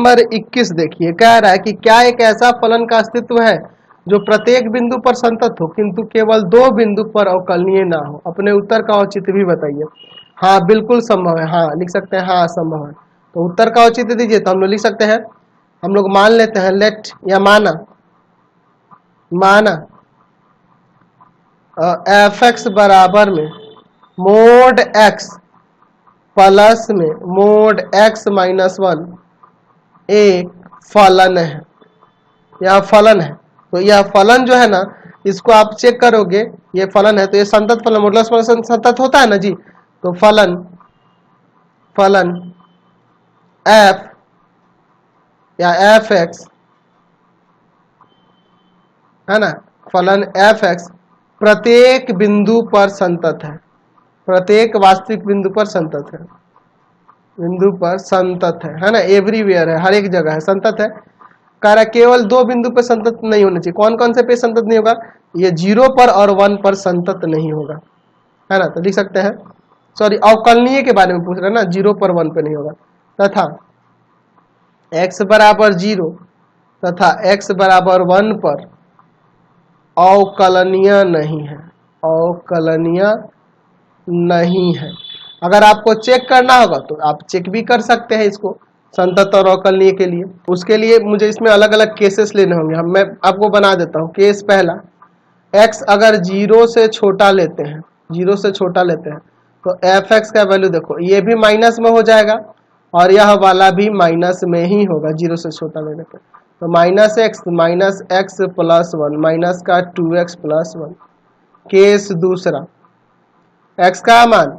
Number 21 देखिए, कह रहा है कि क्या एक ऐसा फलन का अस्तित्व है जो प्रत्येक बिंदु पर संतत हो किंतु केवल दो बिंदु पर अवकलनीय ना हो। अपने उत्तर का औचित्य भी बताइए। हाँ बिल्कुल संभव है, हाँ लिख सकते हैं, हाँ संभव है। तो उत्तर का औचित्य दीजिए। तो हम लोग लिख सकते हैं, हम लोग मान लेते हैं, लेट या माना एफ एक्स बराबर में मोड एक्स प्लस में मोड एक्स माइनस 1 एक फलन है, यह फलन है। तो यह फलन जो है ना, इसको आप चेक करोगे, ये फलन है तो ये संतत फलन, मॉडुलस फलन संतत होता है ना जी। तो फलन एफ या एफ एक्स है ना, फलन एफ एक्स प्रत्येक बिंदु पर संतत है, प्रत्येक वास्तविक बिंदु पर संतत है, बिंदु पर संतत है ना, एवरीवेयर है, हर एक जगह है, संतत है। कार्य केवल दो बिंदु पर संतत नहीं होना चाहिए। कौन कौन से पे संतत नहीं होगा? ये 0 पर और 1 पर संतत नहीं होगा, है ना। तो लिख सकते हैं, सॉरी अवकलनीय के बारे में पूछ रहे हैं ना, 0 पर 1 पे नहीं होगा। तथा x बराबर 0 तथा x बराबर 1 पर अवकलनीय नहीं है, अवकलनीय नहीं है। अगर आपको चेक करना होगा तो आप चेक भी कर सकते हैं इसको संतत और अवकलनीय के लिए। उसके लिए मुझे इसमें अलग अलग केसेस लेने होंगे। मैं आपको बना देता हूँ। केस पहला, x अगर 0 से छोटा लेते हैं, 0 से छोटा लेते हैं तो एफ एक्स का वैल्यू देखो, ये भी माइनस में हो जाएगा और यह वाला भी माइनस में ही होगा 0 से छोटा लेने पर। तो माइनस एक्स प्लस 1 माइनस का 2x प्लस 1। केस दूसरा, x का मान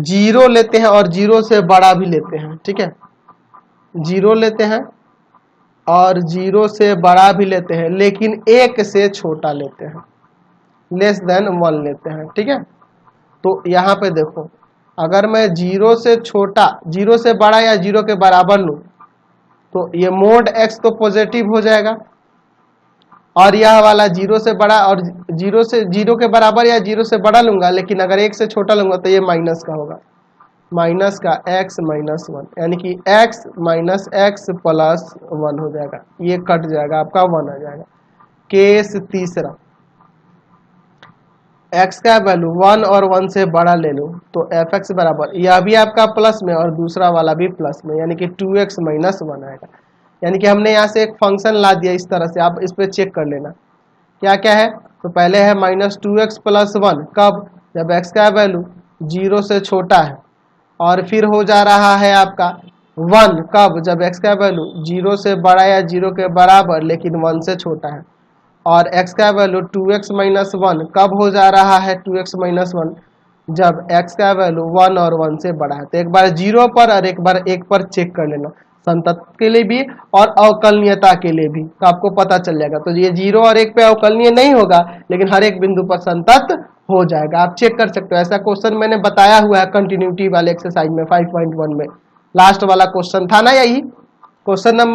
0 लेते हैं और 0 से बड़ा भी लेते हैं, ठीक है, 0 लेते हैं और 0 से बड़ा भी लेते हैं, लेकिन 1 से छोटा लेते हैं, लेस देन 1 लेते हैं, ठीक है। तो यहाँ पे देखो, अगर मैं 0 से छोटा, 0 से बड़ा या 0 के बराबर लूँ तो ये मोड x तो पॉजिटिव हो जाएगा और यह वाला 0 से बड़ा, और 0 के बराबर या 0 से बड़ा लूंगा, लेकिन अगर 1 से छोटा लूंगा तो ये माइनस का होगा, माइनस का x माइनस 1, यानी कि x माइनस एक्स प्लस 1 हो जाएगा, ये कट जाएगा, आपका 1 आ जाएगा। केस तीसरा, x का वैल्यू 1 और 1 से बड़ा ले लो तो एफ एक्स बराबर, यह भी आपका प्लस में और दूसरा वाला भी प्लस में, यानी कि 2x माइनस 1 आएगा। यानी कि हमने यहाँ से एक फंक्शन ला दिया इस तरह से, आप इस पर चेक कर लेना क्या क्या है। तो पहले है माइनस 2x प्लस 1, कब? जब x का वैल्यू 0 से छोटा है, और फिर हो जा रहा है आपका 1, कब? जब x का वैल्यू 0 से बड़ा या 0 के बराबर लेकिन 1 से छोटा है, और x का वैल्यू 2x माइनस 1 कब हो जा रहा है 2x माइनस 1? जब x का वैल्यू 1 और 1 से बड़ा है। तो एक बार 0 पर और एक बार 1 पर चेक कर लेना, संतत के लिए भी और अवकलनीयता के लिए भी, तो आपको पता चल जाएगा। तो ये 0 और 1 पे अवकलनीय नहीं होगा, लेकिन हर एक बिंदु पर संतत हो जाएगा। आप चेक कर सकते हो, ऐसा क्वेश्चन मैंने बताया हुआ है कंटिन्यूटी वाले एक्सरसाइज में 5.1 में, लास्ट वाला क्वेश्चन था ना यही क्वेश्चन नंबर